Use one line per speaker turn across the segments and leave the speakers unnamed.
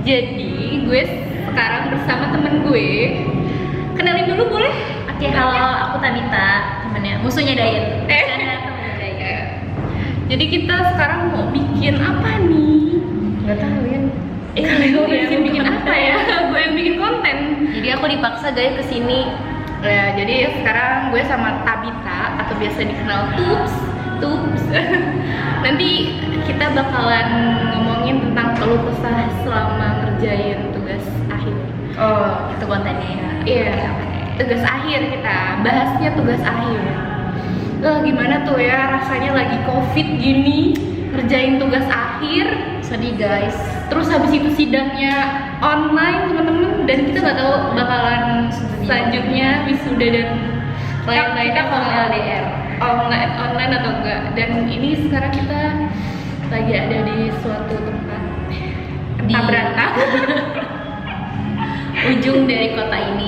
Jadi gue sekarang bersama temen gue. Kenalin dulu boleh?
Oke, halo, aku Tabita, temennya, musuhnya Dayan. Temennya Dayan.
Jadi kita sekarang mau bikin apa nih?
Gak tahu ya.
Gue bikin apa ya? Gue yang bikin konten.
Jadi aku dipaksa guys kesini.
Ya, jadi sekarang gue sama Tabita atau biasa dikenal Tups. Nanti kita bakalan ngomongin tentang keluh kesah selama ngerjain tugas akhir.
Oh, itu kontennya ya.
Iya, tugas akhir kita bahasnya tugas akhir. Gimana tuh ya rasanya lagi COVID gini ngerjain tugas akhir,
Sedih guys.
terus habis itu sidangnya online teman-teman, dan kita nggak tahu bakalan selanjutnya wisuda dan lain-lainnya
kalau LDR
online atau enggak. Dan ini sekarang kita lagi ada di suatu tempat entah berantah
ujung dari kota ini.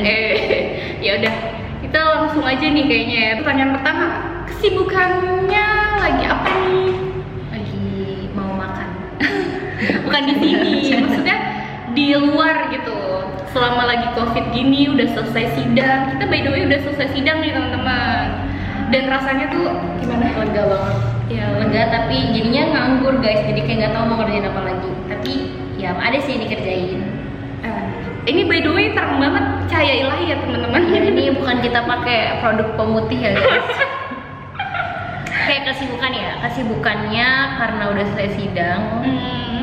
Ya udah, kita langsung aja nih kayaknya ya. Pertanyaan pertama, kesibukannya lagi apa nih?
Lagi mau makan.
Bukan di sini, maksudnya di luar gitu. Selama lagi COVID gini, udah selesai sidang. Kita by the way udah selesai sidang nih teman-teman. Dan rasanya tuh gimana?
Lega banget.
Ya
Lega tapi jadinya nganggur guys. Jadi kayak nggak tahu mau ngerjain apa lagi. Tapi ya ada sih yang dikerjain.
Ini by the way terang banget cahaya ilahi ya teman-teman.
Ya, ini bukan kita pakai produk pemutih ya guys. Kayak kesibukannya karena udah selesai sidang.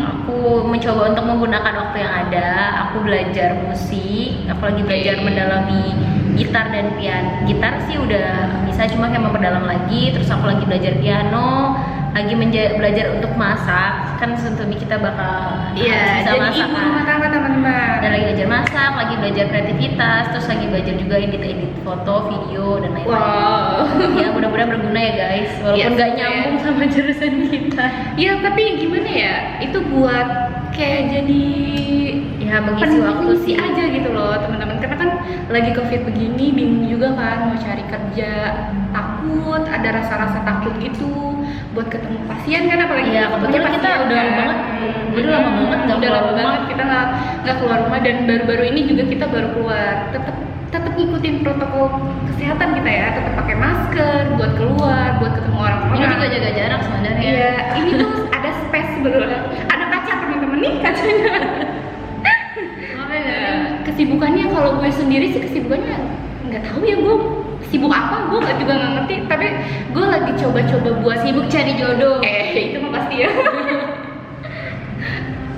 Aku mencoba untuk menggunakan waktu yang ada. Aku belajar musik, aku lagi belajar mendalami gitar dan piano. Gitar sih udah bisa, cuma kayak memperdalam lagi. Terus aku lagi belajar piano, lagi belajar untuk masak. Kan Suntubi kita bakal
Iya,
bisa
jadi
masak
ibu
kan.
rumah tangga teman-teman.
Dan lagi belajar masak, lagi belajar kreativitas, terus lagi belajar juga edit foto, video, dan lain-lain.
Wow.
Ya mudah-mudahan berguna ya guys, walaupun
Yes,
nggak nyambung sama jurusan kita.
Ya tapi gimana ya, itu buat kayak jadi
Ya mengisi waktu
pengisi
sih.
aja gitu loh teman-teman. Karena kan lagi COVID begini, bingung juga kan mau cari kerja, takut, ada rasa-rasa takut gitu buat ketemu pasien kan, apalagi
Iya, kebetulan kita udah lama banget, udah lama banget nggak
udah
keluar
lama
rumah.
banget kita nggak keluar rumah, dan baru-baru ini juga kita baru keluar. Tetap ngikutin protokol kesehatan kita ya, tetap pakai masker buat keluar, buat ketemu orang-orang.
Ini juga jaga jarak sebenarnya.
Iya, ini tuh ada space sebenarnya. Ada kaca teman-teman nih kacanya. Kesibukannya kalau gue sendiri sih kesibukannya nggak tahu ya, gue sibuk apa, gue juga nggak ngerti. Tapi gue lagi coba-coba buat
Sibuk cari jodoh.
itu mah pasti ya.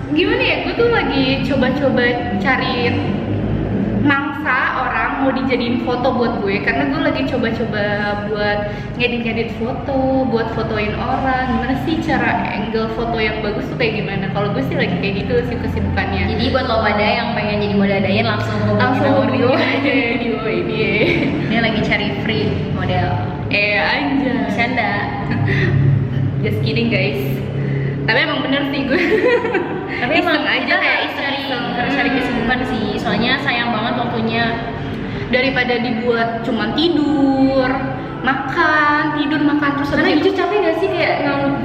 Gimana ya, gue tuh lagi coba-coba cari mangsa orang mau dijadiin foto buat gue, karena gue lagi coba-coba buat ngedit foto, buat fotoin orang. Gimana sih cara angle foto yang bagus tuh kayak gimana? Kalau gue sih lagi kayak gitu sih kesibukannya.
Jadi buat lo pada yang pengen jadi model Dayan langsung hubungin
Dio
nomor
aja Dio ini.
Dia lagi cari free model.
Aja.
Bercanda.
Just kidding guys. Tapi emang bener sih gue.
Tapi emang
Iseng aja
kita
kayak
harus cari kesibukan sih. Soalnya sayang banget waktunya.
Daripada dibuat cuman tidur, makan, terus
Karena
habis itu
jujur capek gak sih, kayak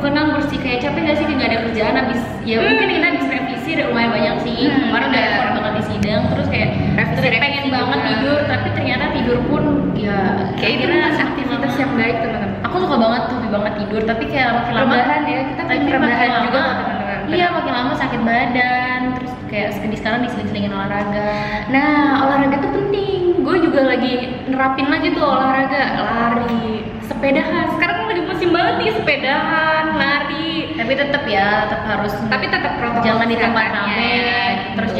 bukan nganggur sih, kayak capek gak sih kayak gak ada kerjaan habis. Ya mungkin kita habis revisi udah lumayan banyak sih. Kemarin udah effort banget di sidang, terus kayak
Revisi
pengen banget
juga.
tidur, tapi ternyata tidur pun ya
kayak itu
akhirnya
bukan aktivitas yang baik teman-teman.
Aku suka banget tuh banget tidur, tapi kayak makin lama
Rebahan ya, kita
tapi
pengen rebahan
makin
juga
lama-
kok teman-teman.
Iya, makin lama sakit badan, terus kayak sekarang diseling-selingin olahraga.
Nah, olahraga tuh penting. Gue juga lagi nerapin lagi tuh olahraga, lari, sepedahan. Sekarang kan lagi musim banget nih sepedahan, lari.
Tapi tetap harus,
Tapi tetap protokol
jangan di tempat
kesehatannya.
rame, terus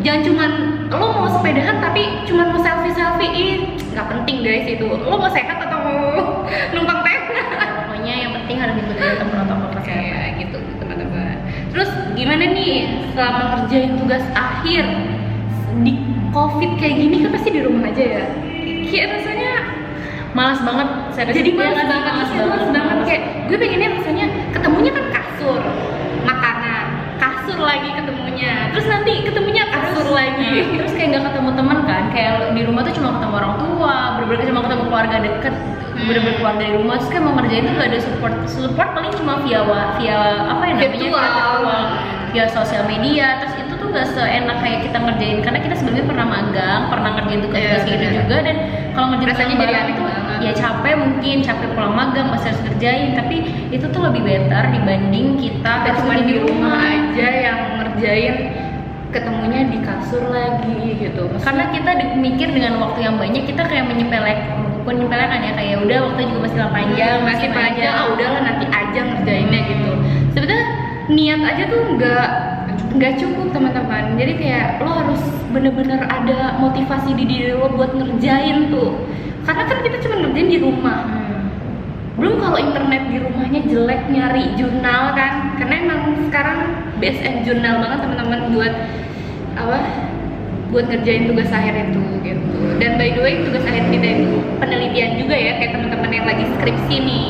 jangan cuman lo mau sepedahan tapi cuman mau selfie, nggak penting guys itu. Lo mau sehat atau mau numpang teh?
pokoknya yang penting harus ikutin protokol kesehatan.
Kayak gitu teman-teman. Terus gimana nih selama ngerjain tugas akhir di COVID kayak gini, kan pasti di rumah aja ya. Kayak rasanya
Malas banget, serius.
jadi
Iya
malas
nggak sih?
banget, malas banget. Kayak gue pengennya rasanya ketemunya kan kasur, makanan, kasur lagi ketemunya. Terus nanti ketemunya kasur lagi.
Terus kayak nggak ketemu teman kan, kayak di rumah tuh cuma ketemu orang tua, bener-bener cuma ketemu keluarga deket, bener-bener keluar dari rumah. Terus kayak mau ngerjain tuh gak ada support paling cuma via apa ya namanya,
Virtual.
via sosial media. Terus itu tuh tuh nggak seenak kayak kita ngerjain, karena kita sebelumnya pernah magang, pernah ngerjain tugas-tugas gitu juga, dan kalau ngerjain
rasanya
bareng
jadi aneh
tuh
banget.
ya capek, mungkin capek pulang magang masih harus ngerjain, tapi itu tuh lebih better dibanding kita
cuma
harus
di rumah aja yang ngerjain, ketemunya di kasur lagi gitu.
Karena kita mikir dengan waktu yang banyak, kita kayak menyepelekan ya, kayak udah waktu juga masih panjang,
masih panjang, udahlah nanti aja ngerjainnya gitu. Sebenarnya niat aja tuh nggak cukup teman-teman. Jadi kayak lo harus bener-bener ada motivasi di diri lo buat ngerjain tuh. Karena kan kita cuma ngerjain di rumah. Belum kalau internet di rumahnya jelek, nyari jurnal kan. Karena emang sekarang best and jurnal banget teman-teman buat buat ngerjain tugas akhir itu gitu. Dan by the way tugas akhir kita itu penelitian juga ya, kayak teman-teman yang lagi skripsi nih.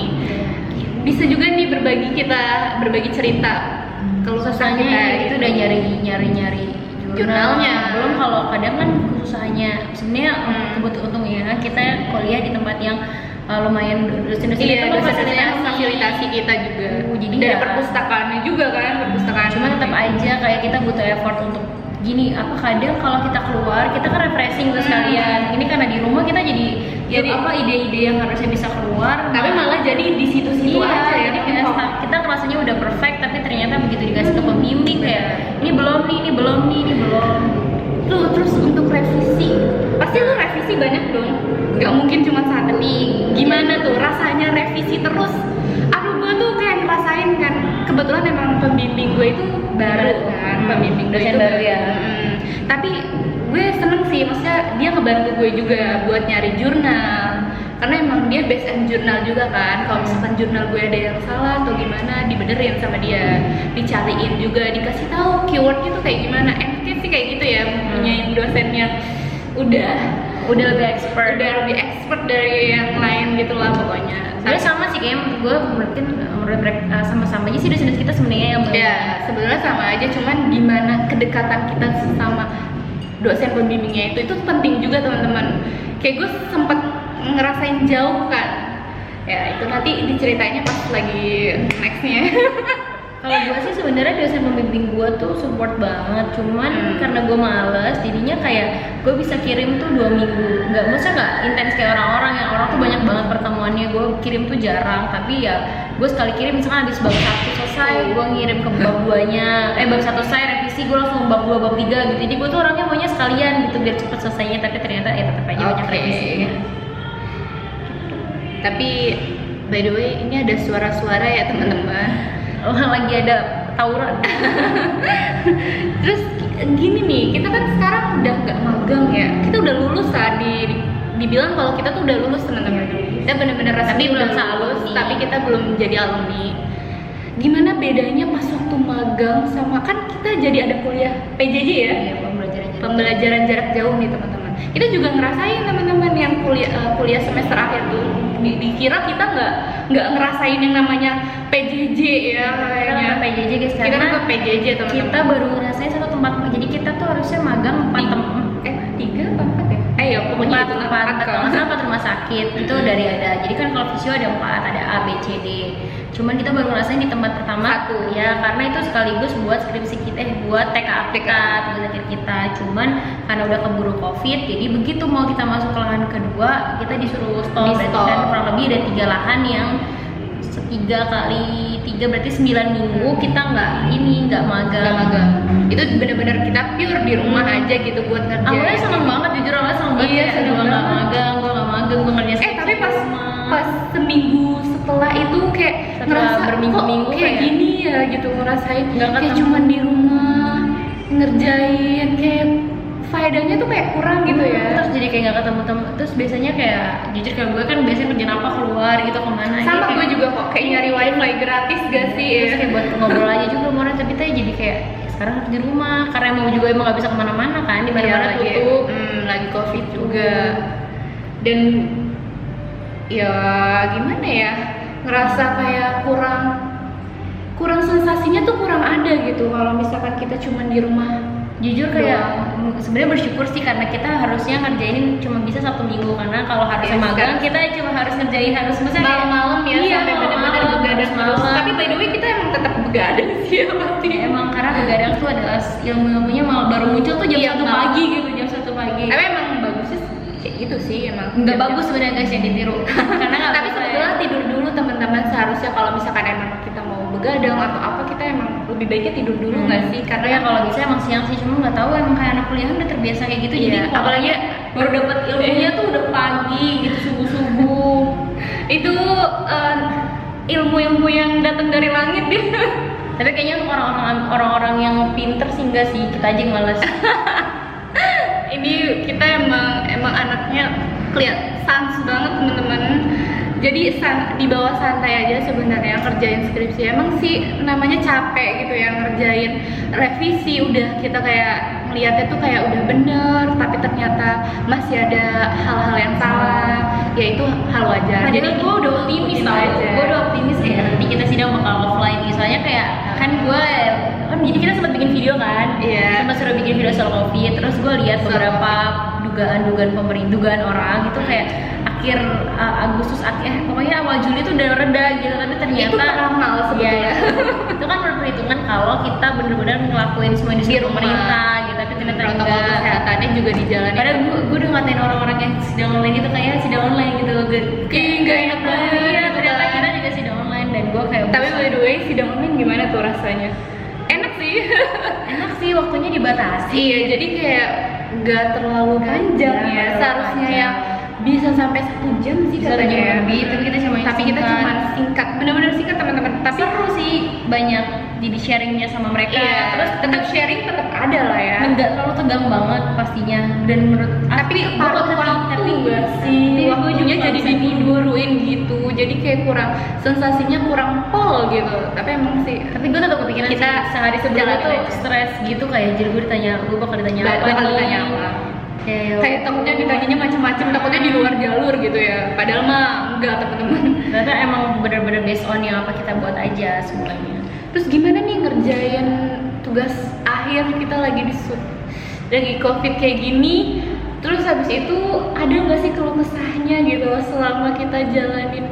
Bisa juga nih berbagi cerita. Kalau
susahnya itu udah nyari
jurnalnya.
Belum kalau kadang kan susahnya sebenarnya kebetulan ya kita kuliah di tempat yang lumayan dosen-dosen itu
fasilitasi kita juga.
Jadi
dari
ya,
perpustakaannya juga kan, perpustakaan.
Cuma tetap aja kayak kita butuh effort untuk gini, apa kadang kalau kita keluar kita kan refreshing tuh sekalian. Ini karena di rumah kita jadi ide-ide yang harusnya bisa keluar,
tapi malah jadi di situ-situ aja ya.
Jadi kita rasanya udah perfect, tapi ternyata begitu dikasih ke pembimbing kayak ini belum.
Terus untuk revisi, pasti lu revisi banyak dong. Gak mungkin cuma satu. Gimana tuh rasanya revisi terus? Aduh, gue tuh kayak ngerasain kan. Kebetulan emang pembimbing gue itu baru kan, pembimbing gue itu
baru ya.
Tapi gue seneng sih, maksudnya dia ngebantu gue juga buat nyari jurnal. Karena emang dia based on jurnal juga kan. Kalau misalkan jurnal gue ada yang salah atau gimana, dibenerin sama dia, dicariin juga, dikasih tahu keywordnya tuh kayak gimana. Enaknya sih kayak gitu ya, punya dosen yang udah lebih expert dari yang lain gitu lah pokoknya.
Sebenarnya sama sih kayak gue menurut mereka sama-sama aja sih dosen kita sebenarnya yang
sebenarnya sama aja, cuman gimana kedekatan kita sama dosen pembimbingnya itu penting juga teman-teman. Kayak gue sempet ngerasain jauh kan, ya itu nanti diceritainnya pas lagi nextnya.
Kalau gue sih sebenarnya dosen pembimbing gue tuh support banget, cuman karena gue males jadinya kayak gue bisa kirim tuh 2 minggu, nggak intens kayak orang-orang yang orang tuh banyak banget pertemuannya. Gue kirim tuh jarang, tapi ya gue sekali kirim misalkan habis bab 1 selesai gue ngirim ke bab 2-nya, bab 1 selesai revisi gue langsung bab 2 bab 3 gitu. Jadi gue tuh orangnya maunya sekalian gitu biar cepet selesainya, tapi ternyata ya tetap aja banyak revisinya.
Tapi by the way ini ada suara-suara ya teman-teman.
Lagi ada tawuran.
Terus gini nih, kita kan sekarang udah nggak magang ya, kita udah lulus lah, dibilang kalau kita tuh udah lulus teman-teman. Kita bener-bener rasanya belum lulus, tapi kita belum jadi alumni. Gimana bedanya pas waktu magang sama, kan kita jadi ada kuliah PJJ ya, pembelajaran jarak jauh nih teman-teman. Kita juga ngerasain teman-teman yang kuliah semester akhir tuh, dikira kita nggak ngerasain yang namanya PJJ ya, kayaknya
PJJ guys,
kita
karena
ke PJJ teman-teman.
Kita baru ngerasain satu tempat, jadi kita tuh harusnya magang
3 apa 4 ya? Ya pokoknya
4 kalau nggak salah 4 rumah sakit itu dari ada. Jadi kan kalau visio ada 4, ada A, B, C, D. Cuman kita baru ngerasain di tempat pertama
1
ya, karena itu sekaligus buat skripsi kita, buat TKA kita, tugas akhir kita. Cuman karena udah keburu COVID, jadi begitu mau kita masuk ke lahan kedua, kita disuruh stop. Dan kurang lebih ada 3 lahan yang 3 kali 3 berarti 9 minggu kita nggak magang.
Itu benar-benar kita pure di rumah aja gitu buat ngerjain.
Awalnya seneng banget, jujur awalnya seneng banget.
Iya, seneng banget.
Gue nggak magang, gue ngerjain.
Tapi pas seminggu setelah itu kayak ngerasa
berminggu-minggu
kayak gini ya gitu, ngerasain
nggak
kayak cuman di rumah ngerjain, kayak faedahnya tuh kayak kurang gitu ya.
Terus jadi kayak nggak ketemu temen. Terus biasanya kayak jujur kalau gue kan biasanya kerjaan apa keluar gitu kemana.
Sama gue juga kok kayak nyari wifi gratis gak sih?
Terus kayak buat ngobrol aja juga mau, tapi tadi jadi kayak sekarang harus di rumah karena emang nggak bisa kemana-mana kan, di mana-mana tutup.
Lagi COVID juga. Dan ya gimana ya, ngerasa kayak kurang sensasinya tuh kurang ada gitu kalau misalkan kita cuman di rumah.
Jujur kayak sebenarnya bersyukur sih karena kita harusnya ngerjainin cuma bisa Sabtu Minggu, karena kalau harusnya
Yes,
magang
kan.
kita cuma harus ngerjain misalnya
malam-malam ya,
iya,
sampai benar-benar
malam-malam,
begadang terus.
malam.
Tapi by the way kita emang tetap begadang sih ya pasti.
Emang karena begadang tuh adalah ilmu-ilmunya malah baru muncul tuh jam
Iya,
1
malam.
pagi gitu, jam 1 pagi.
Tapi emang bagusnya kayak gitu sih emang.
Nggak bagus sebenarnya guys yang ditiru. Karena nggak
Tapi
bisa
sebetulnya tidur dulu teman-teman, seharusnya kalau misalkan emang kita mau begadang atau apa, kita emang lebih baiknya tidur dulu nggak sih?
Karena
Karena
ya kalau bisa emang siang sih, cuma nggak tahu emang kayak anak kuliah udah terbiasa kayak gitu.
Iya,
Jadi
apalagi
baru dapat ilmunya tuh udah pagi gitu, subuh-subuh.
itu ilmu-ilmu yang datang dari langit gitu.
Tapi kayaknya untuk orang-orang yang pinter sih enggak sih, kita aja yang males.
Ini kita emang anaknya kelihatan sans banget teman-teman. Jadi di bawah santai aja sebenarnya kerjain skripsi. Emang sih namanya capek gitu ya ngerjain revisi, udah kita kayak ngeliatnya tuh kayak udah bener, tapi ternyata masih ada hal-hal yang salah. Ya itu hal wajar.
Jadi gue udah optimis tau, gue udah optimis ya nanti kita sidang bakal offline. Misalnya kayak kan gue jadi kita sempat bikin video kan,
Iya.
sempat suruh bikin video soal COVID. Terus gue lihat beberapa dugaan pemerintah, dugaan orang gitu kayak akhir Agustus, pokoknya awal Juli itu udah reda gitu, tapi ternyata
Itu peramal sebetulnya.
Itu kan perhitungan kalau kita bener-bener ngelakuin semua di
Di rumah.
pemerintah gitu, tapi ternyata
Protokol
enggak.
kesehatannya juga dijalani.
Padahal gue udah ngatain orang-orang yang sidang online itu kayak sidang online gitu,
Ih, nggak enak banget
Iya,
gitu
ternyata
kan.
kita juga sidang online dan gue kayak
Tapi by the way sidang online gimana tuh rasanya? Enak sih.
enak sih, waktunya dibatasi.
Iya, jadi kayak nggak terlalu panjang ya.
Nggak terlalu
Seharusnya
panjang.
yang bisa sampai 1 jam sih
Bisa
katanya.
jam lebih, tapi kita cuma
singkat, benar-benar singkat teman-teman. Tapi
seru sih, banyak jadi sharingnya sama mereka.
iya,
Terus
tetap sharing tetap ada lah ya.
nggak terlalu tegang banget pastinya, dan menurut
Tapi paruh waktu nggak
sih,
sih, waktunya jadi dimundurin gitu. Jadi kayak kurang, sensasinya kurang pol gitu. Tapi emang sih
tapi gue tetap kepikiran
Kita
sih, sehari sebelumnya
jalanin
tuh
aja.
stres gitu, kayak jadi gue bakal ditanya apa
bakal
nih?
ditanya apa. Kayak takutnya ditanyanya macam-macam, takutnya di luar jalur gitu ya. Padahal mah enggak teman-teman.
ternyata emang bener-bener based on yang apa kita buat aja semuanya.
Terus gimana nih ngerjain tugas akhir, kita lagi lagi COVID kayak gini. Terus habis itu ada nggak sih keluh kesahnya gitu selama kita jalanin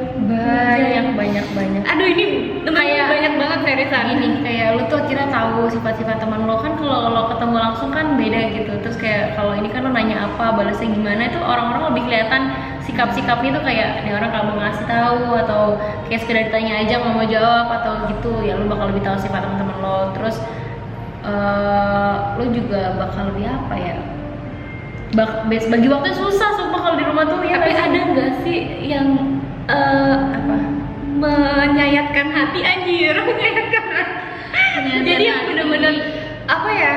banyak.
Aduh ini temen
Kayak-
banyak banget seriusan.
Gini, kayak lu tuh akhirnya tahu sifat-sifat teman lo kan, kalau lo ketemu langsung kan beda gitu. Terus kayak kalau ini kan lo nanya apa, balasnya gimana, itu orang-orang lebih kelihatan sikap-sikapnya tuh kayak ini orang kalau mau ngasih tahu atau kayak sekedar ditanya aja nggak mau jawab atau gitu, ya lu bakal lebih tahu sifat teman-teman lo. Terus lo juga bakal lebih apa ya? Bagi waktu susah sumpah kalau di rumah tuh ya.
Tapi ada nggak sih yang
apa?
menyayatkan hati, anjir, menyayatkan hati. Jadi yang bener-bener apa ya,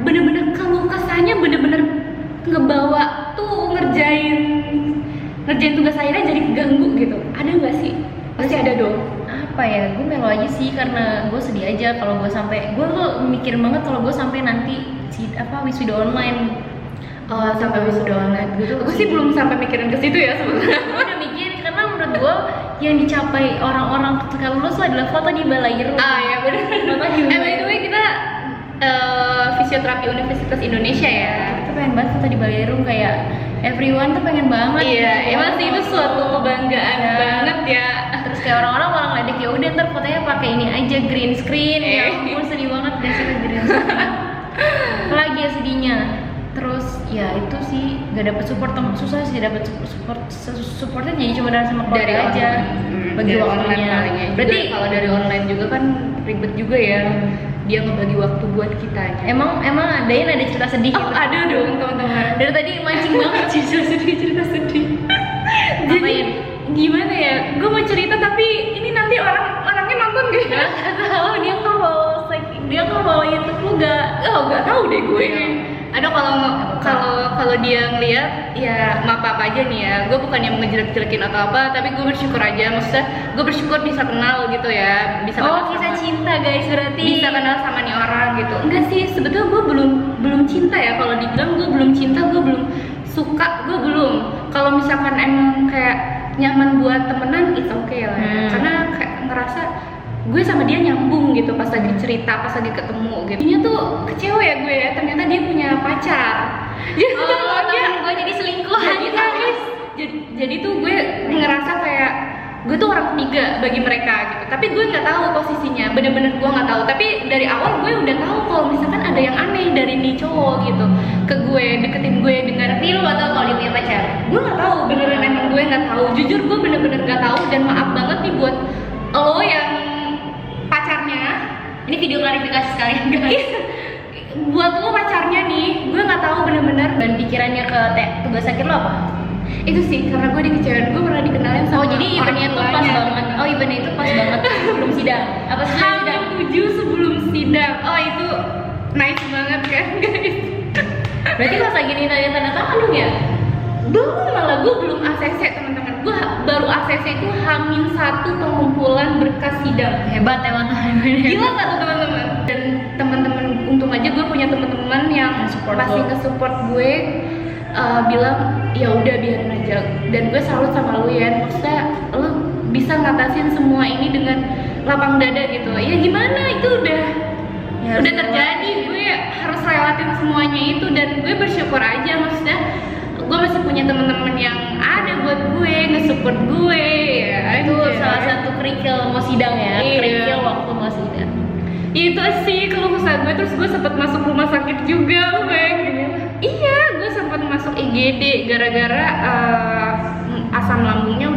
bener-bener keluh kesahnya bener-bener ngebawa tuh ngerjain tugas akhirnya jadi keganggu gitu. Ada nggak sih? Pasti ada dong.
Apa ya, gue melo aja sih karena gue sedih aja kalau gue tuh mikir banget kalau gue sampai nanti wisuda online.
Oh, sampai wisuda online gitu. Gue sih belum sampai mikirin ke situ ya sebenarnya.
Gue udah mikir karena menurut gue yang dicapai orang-orang ketika lulus tuh adalah foto di balai ru.
Ah ya benar.
Foto di
By the way kita fisioterapi Universitas Indonesia ya.
Kita pengen banget foto di balai ru, kayak everyone tuh pengen banget.
Iya,
gitu.
emang sih itu suatu kebanggaan
Ya.
banget ya.
Terus kayak orang-orang malah ngeledek, ya udah ntar fotonya pakai ini aja, green screen. Ya ampun sedih banget deh sih green screen. Apalagi ya sedihnya. Terus ya itu sih gak dapet support, susah sih dapet supportnya, jadi cuma dari sama keluarga aja bagi
dari
waktunya.
online palingnya.
Berarti
kalau dari online juga kan ribet juga ya. Dia ngebagi waktu buat kita.
emang Dayan ada cerita sedih gitu?
Ada dong teman-teman.
Dari tadi mancing banget
cerita sedih. Jadi
Ngapain?
gimana ya? Gue mau cerita tapi ini nanti orangnya nonton gak ya?
Gak tahu, dia nggak bawa YouTube lu gak?
Oh nggak tahu deh gue. Ada kalau dia ngeliat ya maaf apa aja nih ya. Gue bukan yang ngejelek-jelekin atau apa, tapi gue bersyukur aja. Maksudnya gue bersyukur bisa kenal gitu ya. Bisa kenal
Kisah cinta guys berarti.
bisa kenal sama nih orang gitu. Enggak sih, sebetulnya gue belum cinta ya. Kalau dibilang gue belum cinta, gue belum suka, gue belum. Kalau misalkan emang kayak nyaman buat temenan, it's okay lah ya. Karena kayak ngerasa gue sama dia nyambung gitu pas lagi cerita, pas lagi ketemu gitu. Dia tuh kecewa ya gue ya, ternyata dia punya pacar pacar. Jadi tuh dia
gue jadi selingkuhan
jadi, guys, jadi tuh gue ngerasa kayak gue tuh orang ketiga bagi mereka gitu, tapi gue nggak tahu posisinya, bener-bener gue nggak tahu. Tapi dari awal gue udah tahu kalau misalkan ada yang aneh dari nih cowok gitu ke gue, deketin gue dengan.
Tapi lu gak tau kalau dia punya pacar?
Gue nggak tahu, beneran emang gue nggak tahu. Jujur gue bener-bener nggak tahu, dan maaf banget nih buat lo yang pacarnya.
Ini video klarifikasi sekalian guys.
Buat lo pacarnya nih, gue nggak tahu bener-bener.
Dan pikirannya ke tugas akhir lo apa?
Itu sih karena gue dikecewain, gue pernah dikenalin sama
Oh jadi eventnya tuh pas banget. Oh eventnya itu pas banget sebelum sidang. Apa sih sidang?
H7 sebelum sidang. Oh itu nice banget kan guys.
Berarti pas lagi nih tanda tangan dong ya?
Belum, malah gue belum ACC teman-teman. Gue baru ACC itu H-1 pengumpulan berkas sidang.
Hebat emang teman-teman.
Gila nggak tuh teman-teman? Dan teman-teman, untung aja gue punya teman-teman yang pasti nge-support gue, bilang ya udah biarin aja. Dan gue salut sama lu ya, maksudnya lu bisa ngatasin semua ini dengan lapang dada gitu. Ya gimana, itu udah terjadi, gue harus lewatin semuanya itu. Dan gue bersyukur aja, maksudnya gue masih punya teman-teman yang ada buat gue, nge-support gue ya.
Itu salah satu kerikil mau sidang ya, kerikil waktu mau sidang.
Itu sih keluh kesah gue. Terus gue sempat masuk rumah sakit juga, Bang. Iya, gue sempat masuk IGD gara-gara asam lambungnya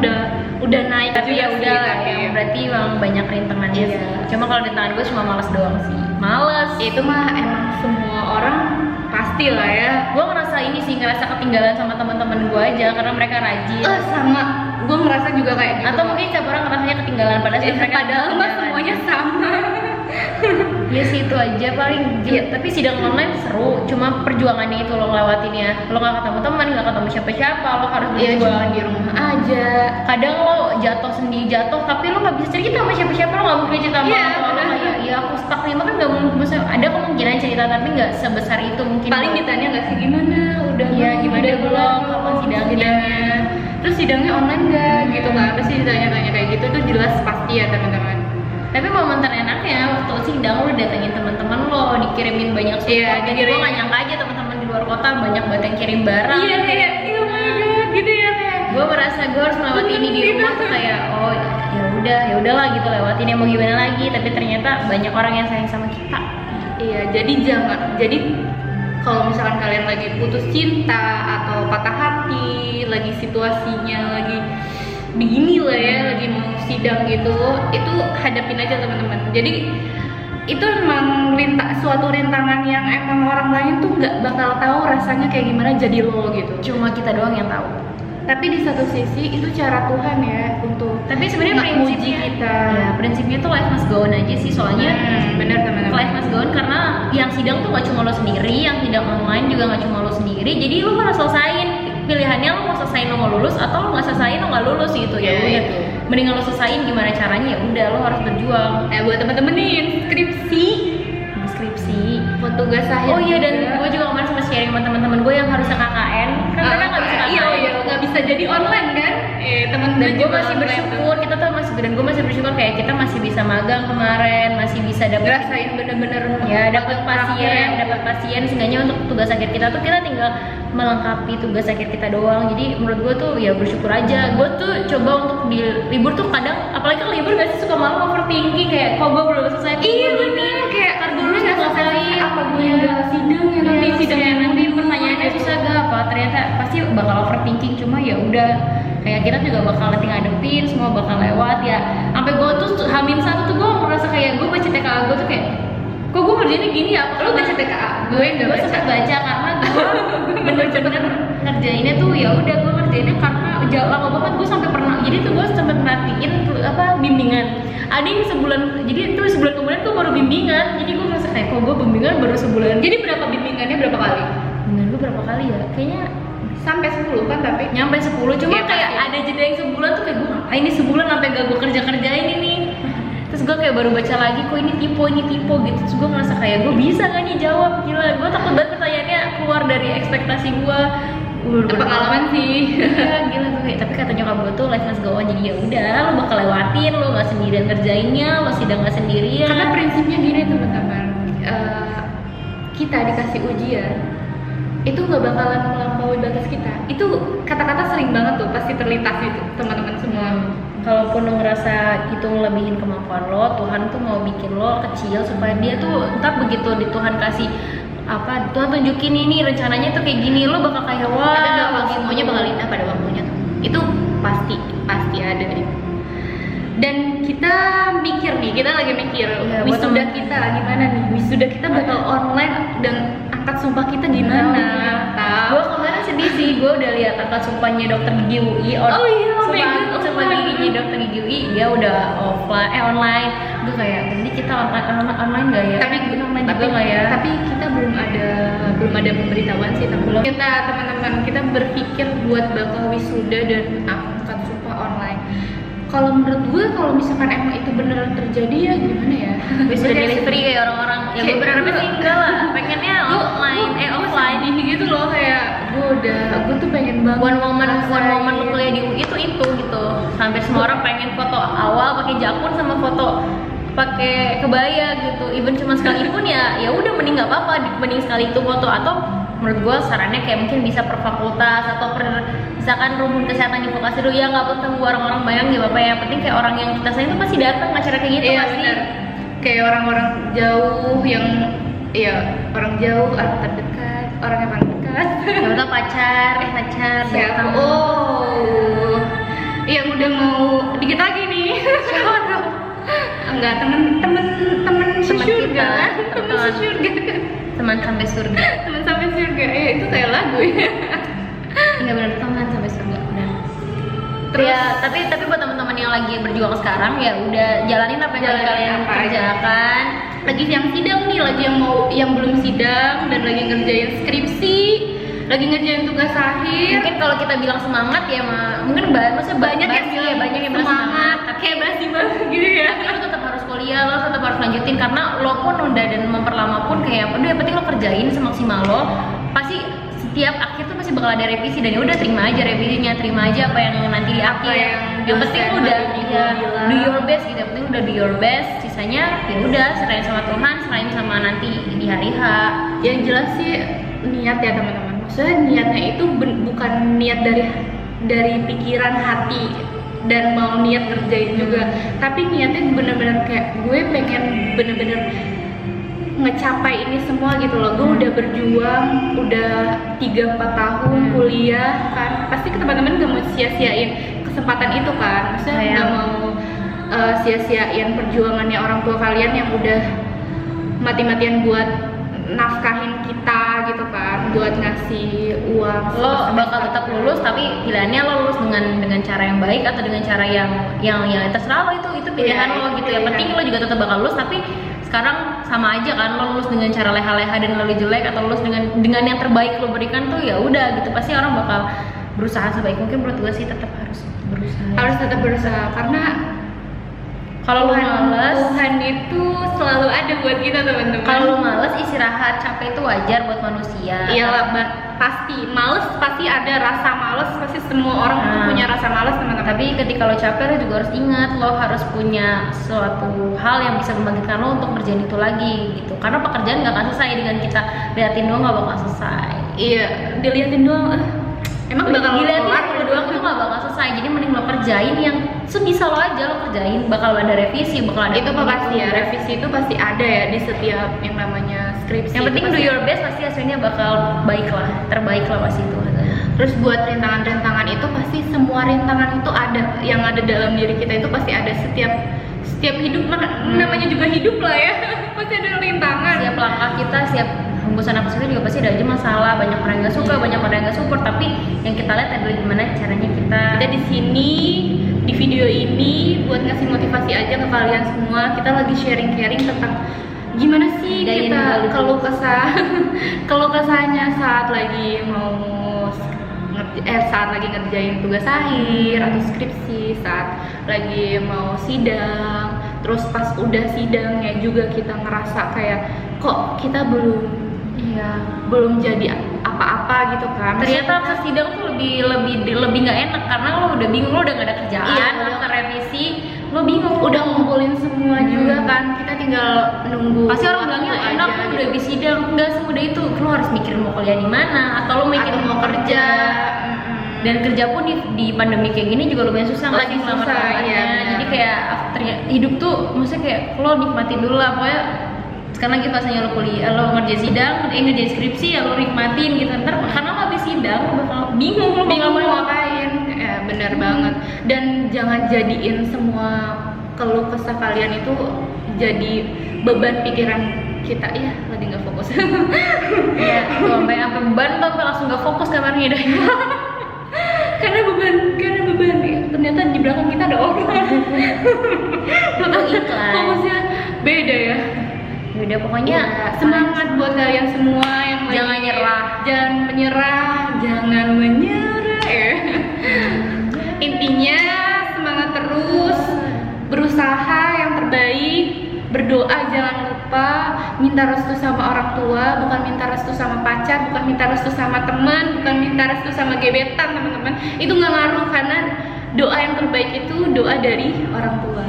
udah naik.
Tapi ya udah lah ya, berarti emang banyak rintangannya sih. Cuma kalau rintangan gue cuma males doang sih. Males.
Itu mah emang semua orang pasti lah ya.
Gue ngerasa ini sih, ngerasa ketinggalan sama teman-teman gue aja karena mereka rajin.
Sama, gue ngerasa juga kayak gitu.
Atau mungkin setiap orang ngerasanya ketinggalan
padahal mah semuanya sama.
Ya sih itu aja paling. Tapi sidang online seru, cuma perjuangannya itu lo ngelewatinnya. Lo gak ketemu teman, gak ketemu siapa-siapa, lo harus berjuang.
Cuma di rumah aja.
Kadang lo jatuh tapi lo gak bisa cerita sama siapa-siapa, lo gak mungkin cerita sama orang tua lo kayak ya aku stuck nih, kan gak mungkin. Maksudnya ada kemungkinan cerita tapi gak sebesar itu mungkin.
Paling ditanya gak sih gimana, udah
gimana belum, kapan sidangnya.
Terus sidangnya online gak gitu kan, pasti ditanya-tanya kayak gitu. Itu jelas pasti ya teman-teman.
Tapi momen terenaknya waktu sidang lo datengin teman-teman lo, dikirimin banyak support. Jadi gue gak nyangka aja teman-teman di luar kota banyak banget yang kirim barang.
Iya kayak oh my god gitu ya, kayak
gue merasa gue harus melewati ini di rumah tuh kayak oh ya udahlah gitu, lewatin ya, mau gimana lagi. Tapi ternyata banyak orang yang sayang sama kita.
Iya, jadi kalau misalkan kalian lagi putus cinta atau patah hati, lagi situasinya lagi begini lah ya, lagi mau sidang gitu, itu hadapin aja teman-teman. Jadi itu emang suatu rintangan yang emang orang lain tuh nggak bakal tahu rasanya kayak gimana jadi lo gitu.
Cuma kita doang yang tahu.
Tapi di satu sisi itu cara Tuhan ya untuk.
Tapi sebenarnya prinsipnya
kita.
Ya, prinsipnya tuh life must go on aja sih, soalnya
benar teman-teman.
Life must go on karena yang sidang tuh gak cuma lo sendiri, yang sidang online juga gak cuma lo sendiri. Jadi lo harus selesain. Pilihannya lo mau selesain lo mau lulus atau lo nggak selesain lo nggak lulus gitu ya udah. Mendingan lo selesain, gimana caranya ya udah lo harus berjuang.
Buat temen-temen nih skripsi buat tugas akhir.
Oh iya, dan gue juga kemarin sempat sharing sama teman-teman gue yang harusnya KKN karena nggak bisa KKN.
Iya nggak bisa jadi online kan. Temen gue
masih bersyukur, kita tuh gue masih bersyukur kayak kita masih bisa magang kemarin, masih bisa
rasain bener-bener
ya dapat pasien seenggaknya untuk tugas akhir kita tuh kita tinggal melengkapi tugas akhir kita doang. Jadi menurut gue tuh ya bersyukur aja. Gue tuh coba untuk di libur tuh kadang, apalagi kan libur gak sih suka malam overthinking kayak kok gue belum selesai.
Iya bener, kayak
dulu nggak selesai
apa gue yang udah sidang ya nanti sidangnya
nanti pertanyaannya susah gak apa, ternyata pasti bakal overthinking. Cuma ya udah, kayak kita juga bakal nanti ngadepin, semua bakal lewat ya. Sampai gue tuh H-1 tuh gue merasa kayak gue baca TKA gue tuh kayak kok gue kerjanya gini ya. Lo baca TKA? Gue sempet baca karena gue bener-bener ngerjainnya tuh ya udah gue ngerjainnya karena lama banget. Gue sampai pernah, jadi tuh gue sempet merhatiin bimbingan. Ada yang sebulan, jadi itu sebulan kemudian gue baru bimbingan. Jadi gue merasa kayak kok gue bimbingan baru sebulan.
Jadi berapa bimbingannya berapa kali?
Bimbingan gue berapa kali ya? Kayaknya
sampai 10 kan, tapi
nyampe 10. Cuma
ya,
kayak ada jeda yang sebulan tuh kayak gue ini sebulan sampai gak gue kerjain ini. Terus gue kayak baru baca lagi, kok ini tipe gitu. Terus gue ngerasa kayak gue bisa gak nih jawab, gila. Gue takut banget pertanyaannya keluar dari ekspektasi gue.
Pengalaman sih.
Iya gila gue kayak, tapi kata nyokap gue tuh life must go on. Jadi ya udah, lo bakal lewatin, lo gak sendirian kerjainnya, lo sidang gak sendirian.
Karena prinsipnya gini teman-teman, kita dikasih ujian itu nggak bakalan melampaui batas kita. Itu kata-kata sering banget tuh pasti terlintas itu teman-teman semua.
Kalaupun lo ngerasa itu ngelebihin kemampuan lo, Tuhan tuh mau bikin lo kecil supaya dia tuh ntar begitu di Tuhan kasih apa, Tuhan tunjukin ini rencananya tuh kayak gini, lo bakal kayak wah,
semuanya bakal indah pada waktunya tuh. Itu pasti ada deh. Dan kita mikir nih, kita lagi mikir wisuda kita gimana nih, wisuda kita bakal online dan angkat sumpah kita gimana.
Gue kemarin sedih sih, gue udah lihat angkat sumpahnya dokter gigi UI. Sumpah giginya dokter gigi UI dia udah online. Gue kayak nanti kita online nggak ya?
Tapi
online juga nggak ya?
Tapi kita belum ada pemberitahuan sih, belum. Kita teman-teman kita berpikir buat bakal wisuda dan angkat sumpah online. Kalau menurut gue, kalau misalkan emang itu beneran terjadi ya gimana ya?
Bisa delivery kayak orang-orang. Ya gue berharapnya sih enggak lah. Pengennya offline
gitu loh, kayak gue tuh pengen banget.
One moment lu kuliah di UI itu gitu. Hampir semua orang pengen foto awal pakai jakun sama foto pakai kebaya gitu. Even cuma sekali pun ya udah mending nggak apa-apa, mending sekali itu foto. Atau menurut gue sarannya kayak mungkin bisa per fakultas atau per misalkan rumpun kesehatan di vokasi dulu ya, nggak penting orang-orang bayang ya bapak ya, penting kayak orang yang kita sayang itu pasti datang acara kayak gitu.
Iya,
pasti
bener. Kayak orang-orang jauh yang orang jauh, orang terdekat, orang yang paling dekat,
atau pacar datang.
Yang udah mau dikit lagi nih. Siapa dong? Enggak, temen sesurga,
teman sampai surga.
Teman sampai surga, itu kayak lagu ya.
Iya benar, teman sampai surga, benar.
Terus,
ya, tapi buat teman-teman yang lagi berjuang sekarang ya udah jalanin apa yang kalian kerjakan.
Lagi yang sidang nih, lagi yang belum sidang dan lagi ngerjain skripsi, lagi ngerjain tugas akhir.
Mungkin kalau kita bilang semangat ya mungkin maksudnya banyak yang bilang semangat,
kayak basi banget gitu ya.
Tapi lo tetap harus kuliah, lo tetap harus lanjutin karena lo pun nunda dan memperlama pun kayak udah yang penting lo kerjain semaksimal lo. Pasti setiap akhir tuh pasti bakal ada revisi dan ya udah terima aja revisinya, terima aja apa yang nanti di akhir. Yang penting lo udah do your best gitu, yang penting udah do your best. Sisanya ya udah serahin sama Tuhan, serahin sama nanti di hari H.
Yang jelas sih niat ya teman-teman. Maksudnya niatnya itu bukan niat dari pikiran hati dan mau niat ngerjain juga, tapi niatnya bener-bener kayak gue pengen bener-bener ngecapai ini semua gitu loh. Gue udah berjuang, udah 3-4 tahun kuliah kan, pasti teman-teman gak mau sia-siain kesempatan itu kan. Maksudnya gak mau sia-siain perjuangannya orang tua kalian yang udah mati-matian buat nafkahin kita gitu kan, buat ngasih uang.
Lo bakal tetap lulus tapi pilihannya lo lulus dengan cara yang baik atau dengan cara yang terserah lo, itu pilihan lo gitu. Yang penting lo juga tetap bakal lulus, tapi sekarang sama aja kan, lo lulus dengan cara leha-leha dan lalu jelek atau lulus dengan yang terbaik lo berikan tuh ya udah gitu. Pasti orang bakal berusaha sebaik mungkin. Menurut gue sih tetap harus berusaha.
Harus tetap berusaha karena
kalau lo males,
Tuhan itu selalu ada buat kita teman-teman.
Kalau lo males, istirahat, capek itu wajar buat manusia.
Iyalah, pasti males, pasti ada rasa males, pasti semua orang tuh punya rasa males teman-teman.
Tapi ketika lo capek, lo juga harus ingat lo harus punya suatu hal yang bisa membangkitkan lo untuk kerjaan itu lagi gitu. Karena pekerjaan nggak akan selesai dengan kita liatin doang, nggak bakal selesai.
Iya, diliatin doang. Emang bakal
diliatin doang tuh nggak bakal selesai. Jadi mending lo kerjain yang sebisa lo aja, lo kerjain. Bakal ada revisi, bakal ada
itu pasti ya, revisi itu pasti ada ya di setiap yang namanya skripsi.
Yang penting do your best, pasti hasilnya bakal baik lah, terbaik lah pasti itu.
Terus buat rintangan-rintangan itu pasti semua rintangan itu ada, yang ada dalam diri kita itu pasti ada. Setiap hidup namanya juga hidup lah ya. Pasti ada rintangan.
Setiap langkah kita, setiap hembusan nafas kita juga pasti ada aja masalah. Banyak orang yang nggak suka, banyak orang yang nggak support. Tapi yang kita lihat adalah gimana caranya kita
di sini di video ini buat ngasih motivasi aja ke kalian semua. Kita lagi sharing tentang gimana sih kita kalau kesahnya saat lagi ngerjain tugas akhir atau skripsi, saat lagi mau sidang, terus pas udah sidangnya juga kita ngerasa kayak kok kita belum jadi apa-apa gitu kan.
Ternyata pas sidang tuh lebih nggak enak karena lo udah bingung, lo udah nggak ada kerjaan, lo revisi, lo lo bingung.
Udah ngumpulin semua juga kan, kita tinggal nunggu.
Pasti orang bilangnya
waktu
enak,
aja
udah habis sidang. Enggak semudah itu. Lo harus mikirin mau kuliah di mana, atau lo mikirin
atau mau kerja.
Dan kerja pun di pandemi kayak gini juga lumayan susah.
Lagi susah, iya.
Jadi kayak hidup tuh maksudnya kayak lo nikmatin dulu lah, pokoknya sekarang lagi fasenya lo kuliah, lo ngerjain sidang, ngerjain skripsi ya lo nikmatin gitu. Ntar karena lo habis sidang lo bakal bingung lo bakal
mau ngapain. Ya benar banget. Dan jangan jadiin semua keluh kesah kalian itu jadi beban pikiran kita. Ya lagi nggak fokus.
Ya tuh sampai beban tuh sampai langsung nggak fokus kamarnya dah.
karena beban ya, ternyata di belakang kita ada orang.
Atau iklan.
Fokusnya beda ya.
Udah pokoknya
semangat buat kalian semua yang
jangan nyerah.
Jangan menyerah ya. Intinya semangat terus, berusaha yang terbaik, berdoa jangan lupa, minta restu sama orang tua, bukan minta restu sama pacar, bukan minta restu sama teman, bukan minta restu sama gebetan teman-teman. Itu nggak ngaruh karena doa yang terbaik itu doa dari orang tua.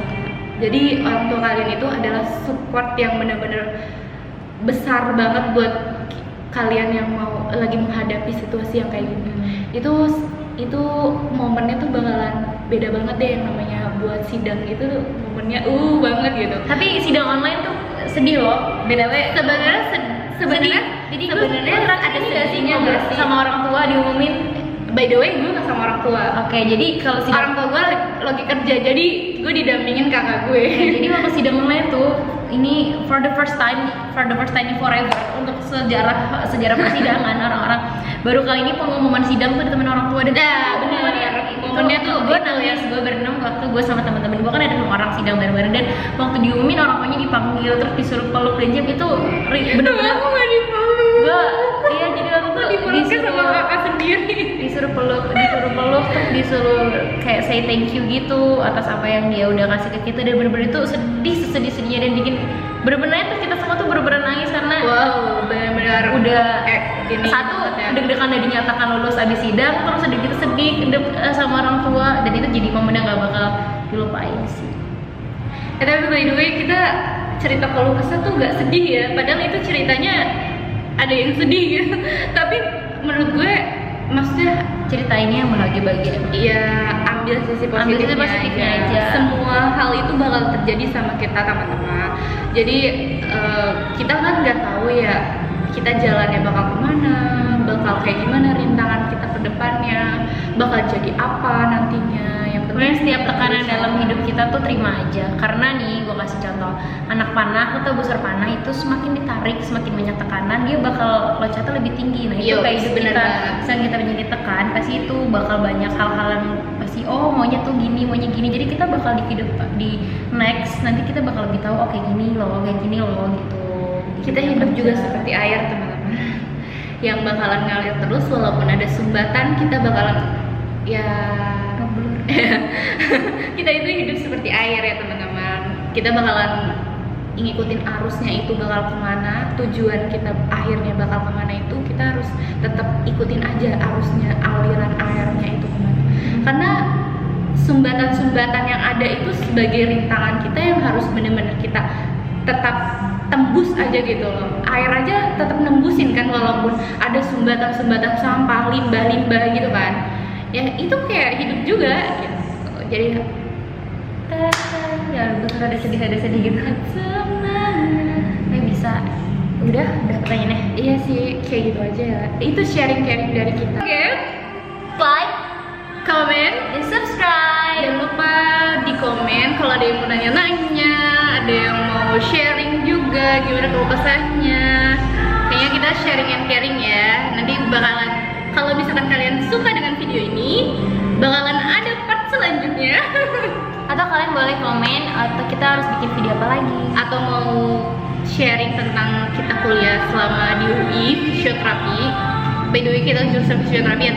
Jadi orang tua kalian itu adalah support yang benar-benar besar banget buat kalian yang mau lagi menghadapi situasi yang kayak gini. Itu momennya tuh bakalan beda banget deh, yang namanya buat sidang itu momennya banget gitu.
Tapi sidang online tuh sedih loh. BTW
sebenarnya
ada sedihnya nggak sama orang tua diumumin.
By the way, gue gak sama orang tua.
Oke, jadi kalau sidang
orang tua gue lagi kerja, jadi gue didampingin kakak gue.
Jadi waktu sidang online tuh, ini for the first time forever untuk sejarah persidangan orang-orang baru kali ini pengumuman sidang tuh ditemenin orang tua. Dan
bener. Momennya tuh
gue nangis, gue berenang waktu gue sama teman-teman gue kan ada 6 orang sidang bareng-bareng, dan waktu diumumin orang tuanya dipanggil terus disuruh peluk dan jam itu bener-bener.
Aku gak dipeluk.
Iya, jadi waktu itu
dipeluknya sama kakak sendiri.
Disuruh peluk terus disuruh kayak say thank you gitu atas apa yang dia udah kasih ke kita, dan bener-bener itu sedih-sedihnya dan bikin bener-bener tuh kita semua tuh bener-bener nangis karena
bener-bener
udah
satu
deg-degan udah dinyatakan lulus abis sidang, terus udah gitu sedih sama orang tua, dan itu jadi momen yang gak bakal dilupain sih.
Tapi by the way, kita cerita keluh kesah tuh gak sedih ya, padahal itu ceritanya ada yang sedih gitu. Tapi menurut gue maksudnya
ceritainnya yang bahagia-bahagia.
Iya, ambil sisi positifnya aja. Semua hal itu bakal terjadi sama kita teman-teman. Jadi kita kan nggak tahu ya kita jalannya bakal kemana, bakal kayak gimana rintangan kita ke depannya, bakal jadi apa nantinya. Yang penting
setiap tekanan dalam hidup kita tuh terima aja. Karena nih gue kasih contoh, anak panah atau busur panah itu semakin ditarik, semakin banyak tekanan, dia bakal loncatnya lebih tinggi. Nah itu kayak hidup kita, misalnya kita banyak ditekan, pasti itu bakal banyak hal-hal yang pasti maunya tuh gini, maunya gini. Jadi kita bakal di next nanti kita bakal lebih tahu kayak gini loh gitu.
Kita hidup juga seperti air teman-teman, yang bakalan ngalir terus walaupun ada sumbatan, kita bakalan kita itu hidup seperti air ya teman-teman. Kita bakalan ngikutin arusnya itu bakal kemana, tujuan kita akhirnya bakal kemana itu kita harus tetap ikutin aja arusnya, aliran airnya itu kemana. Karena sumbatan-sumbatan yang ada itu sebagai rintangan kita yang harus benar-benar kita tetap tembus aja gitu loh. Air aja tetap nembusin kan, walaupun ada sumbatan-sumbatan sampah, limbah-limbah gitu kan. Ya itu kayak hidup juga gitu. Jadi
ya betul, ada sedih gitu. Bisa. Udah pertanyaannya.
Iya sih, kayak gitu aja ya. Itu sharing dari kita. Oke.
Like,
comment,
dan subscribe.
Jangan lupa di komen kalau ada yang mau nanya-nanya, ada yang mau sharing juga gimana keluh kesahnya. Kayaknya kita sharing and caring ya. Nanti bakalan, kalau misalkan kalian suka dengan video ini, bakalan ada part selanjutnya.
Atau kalian boleh komen atau kita harus bikin video apa lagi,
atau mau sharing tentang kita kuliah selama di UI fisioterapi. By the way, kita jurusan fisioterapi ya